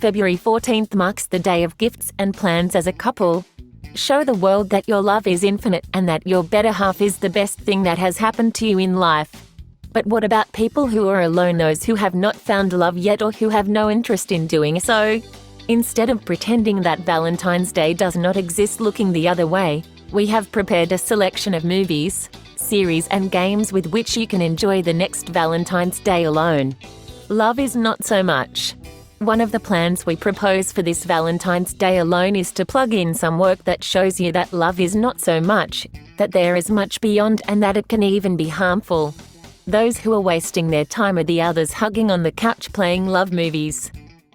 February 14th marks the day of gifts and plans as a couple. Show the world that your love is infinite and that your better half is the best thing that has happened to you in life. But what about people who are alone, those who have not found love yet or who have no interest in doing so? Instead of pretending that Valentine's Day does not exist looking the other way, we have prepared a selection of movies, series and games with which you can enjoy the next Valentine's Day alone. Love is not so much. One of the plans we propose for this Valentine's Day alone is to plug in some work that shows you that love is not so much, that there is much beyond, and that it can even be harmful. Those who are wasting their time are the others hugging on the couch playing love movies.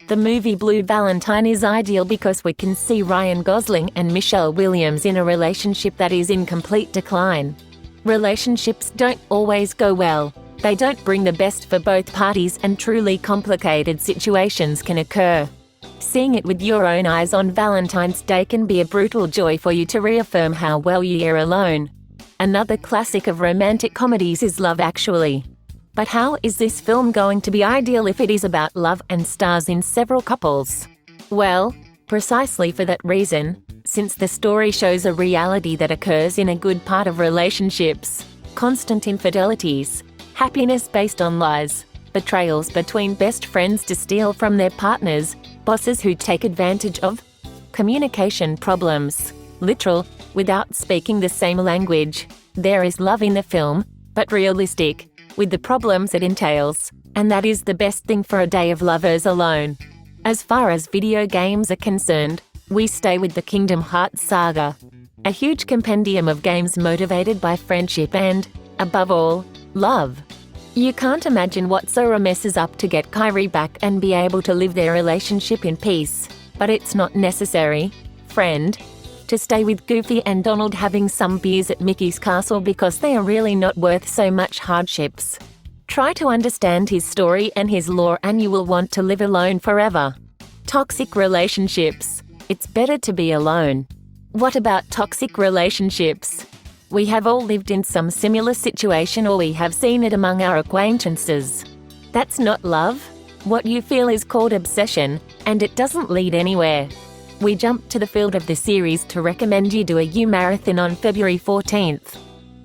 The movie Blue Valentine is ideal because we can see Ryan Gosling and Michelle Williams in a relationship that is in complete decline. Relationships don't always go well. They don't bring the best for both parties, and truly complicated situations can occur. Seeing it with your own eyes on Valentine's Day can be a brutal joy for you to reaffirm how well you are alone. Another classic of romantic comedies is Love Actually. But how is this film going to be ideal if it is about love and stars in several couples? Well, precisely for that reason, since the story shows a reality that occurs in a good part of relationships: constant infidelities, happiness based on lies, betrayals between best friends to steal from their partners, bosses who take advantage of, communication problems, literal, without speaking the same language. There is love in the film, but realistic, with the problems it entails, and that is the best thing for a day of lovers alone. As far as video games are concerned, we stay with the Kingdom Hearts saga. A huge compendium of games motivated by friendship and, above all, love. You can't imagine what Sora messes up to get Kairi back and be able to live their relationship in peace, but it's not necessary, friend, to stay with Goofy and Donald having some beers at Mickey's castle because they are really not worth so much hardships. Try to understand his story and his lore and you will want to live alone forever. Toxic relationships. It's better to be alone. What about toxic relationships? We have all lived in some similar situation, or we have seen it among our acquaintances. That's not love. What you feel is called obsession, and it doesn't lead anywhere. We jump to the field of the series to recommend you do a You marathon on February 14th.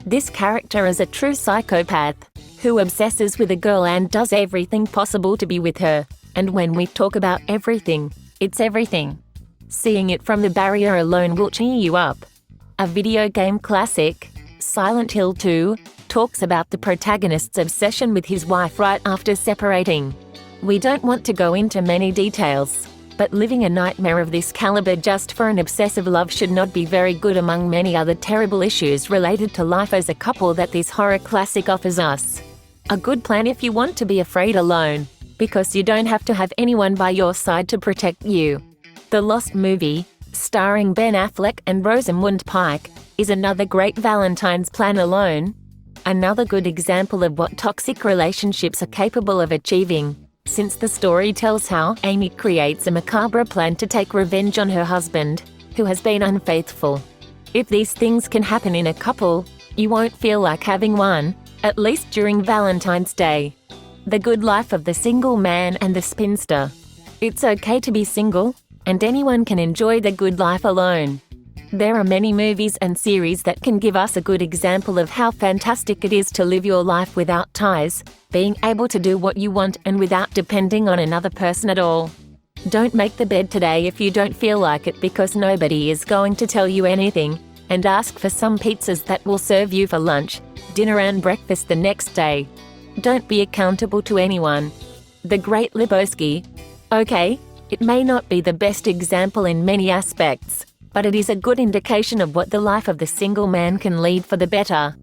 This character is a true psychopath who obsesses with a girl and does everything possible to be with her. And when we talk about everything, it's everything. Seeing it from the barrier alone will cheer you up. A video game classic, Silent Hill 2, talks about the protagonist's obsession with his wife right after separating. We don't want to go into many details, but living a nightmare of this caliber just for an obsessive love should not be very good among many other terrible issues related to life as a couple that this horror classic offers us. A good plan if you want to be afraid alone, because you don't have to have anyone by your side to protect you. The Lost Movie, starring Ben Affleck and Rosamund Pike, is another great Valentine's plan alone. Another good example of what toxic relationships are capable of achieving, since the story tells how Amy creates a macabre plan to take revenge on her husband, who has been unfaithful. If these things can happen in a couple, you won't feel like having one, at least during Valentine's Day. The Good Life of the Single Man and the Spinster. It's okay to be single, and anyone can enjoy the good life alone. There are many movies and series that can give us a good example of how fantastic it is to live your life without ties, being able to do what you want and without depending on another person at all. Don't make the bed today if you don't feel like it, because nobody is going to tell you anything, and ask for some pizzas that will serve you for lunch, dinner and breakfast the next day. Don't be accountable to anyone. The Great Lebowski. Okay, it may not be the best example in many aspects, but it is a good indication of what the life of the single man can lead for the better.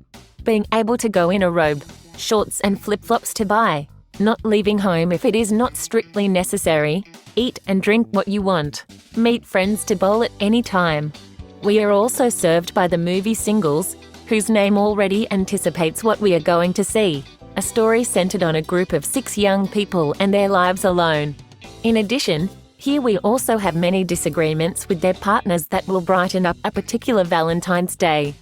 Being able to go in a robe, shorts and flip-flops to buy, not leaving home if it is not strictly necessary, eat and drink what you want, meet friends to bowl at any time. We are also served by the movie Singles, whose name already anticipates what we are going to see, a story centered on a group of 6 young people and their lives alone. In addition, here we also have many disagreements with their partners that will brighten up a particular Valentine's Day.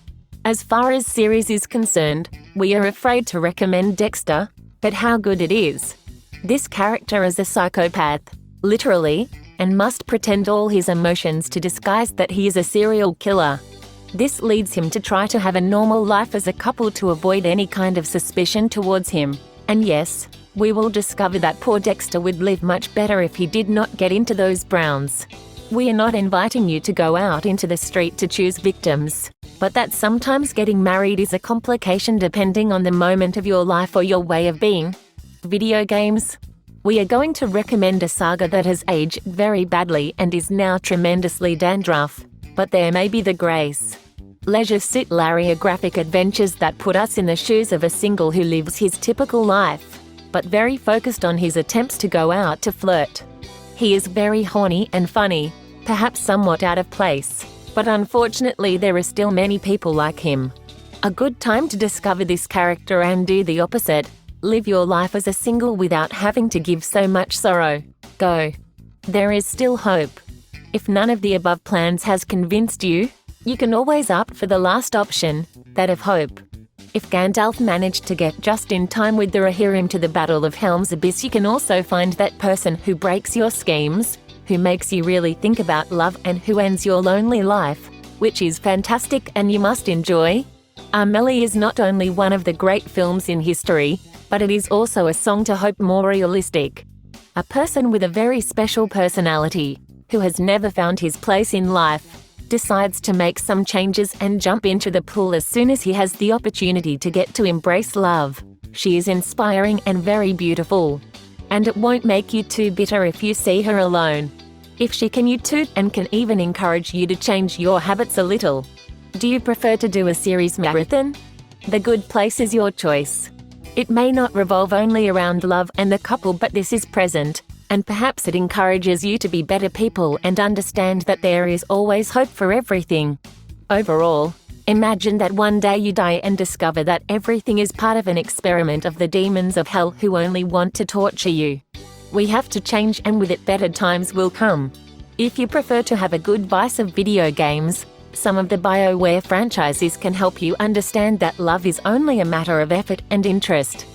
As far as series is concerned, we are afraid to recommend Dexter, but how good it is. This character is a psychopath, literally, and must pretend all his emotions to disguise that he is a serial killer. This leads him to try to have a normal life as a couple to avoid any kind of suspicion towards him. And yes, we will discover that poor Dexter would live much better if he did not get into those browns. We are not inviting you to go out into the street to choose victims, but that sometimes getting married is a complication depending on the moment of your life or your way of being. Video games. We are going to recommend a saga that has aged very badly and is now tremendously dandruff, but there may be the grace. Leisure Suit Larry are graphic adventures that put us in the shoes of a single who lives his typical life, but very focused on his attempts to go out to flirt. He is very horny and funny, perhaps somewhat out of place, but unfortunately there are still many people like him. A good time to discover this character and do the opposite. Live your life as a single without having to give so much sorrow. Go. There is still hope. If none of the above plans has convinced you, you can always opt for the last option, that of hope. If Gandalf managed to get just in time with the Rohirrim to the Battle of Helm's Abyss, you can also find that person who breaks your schemes, who makes you really think about love and who ends your lonely life, which is fantastic and you must enjoy. Amelie is not only one of the great films in history, but it is also a song to hope more realistic. A person with a very special personality, who has never found his place in life, decides to make some changes and jump into the pool as soon as he has the opportunity to get to embrace love. She is inspiring and very beautiful. And it won't make you too bitter if you see her alone. If she can, you too, and can even encourage you to change your habits a little. Do you prefer to do a series marathon? The Good Place is your choice. It may not revolve only around love and the couple, but this is present, and perhaps it encourages you to be better people and understand that there is always hope for everything. Overall, imagine that one day you die and discover that everything is part of an experiment of the demons of hell who only want to torture you. We have to change, and with it better times will come. If you prefer to have a good vice of video games, some of the BioWare franchises can help you understand that love is only a matter of effort and interest.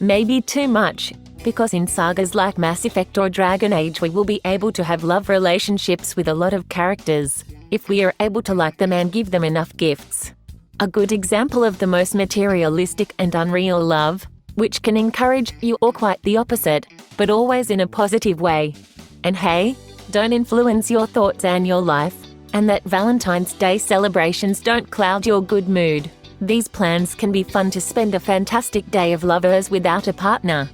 Maybe too much, because in sagas like Mass Effect or Dragon Age we will be able to have love relationships with a lot of characters, if we are able to like them and give them enough gifts. A good example of the most materialistic and unreal love, which can encourage you, or quite the opposite, but always in a positive way. And hey, don't influence your thoughts and your life, and that Valentine's Day celebrations don't cloud your good mood. These plans can be fun to spend a fantastic day of lovers without a partner.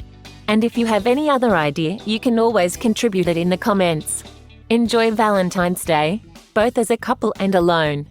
And if you have any other idea, you can always contribute it in the comments. Enjoy Valentine's Day, both as a couple and alone.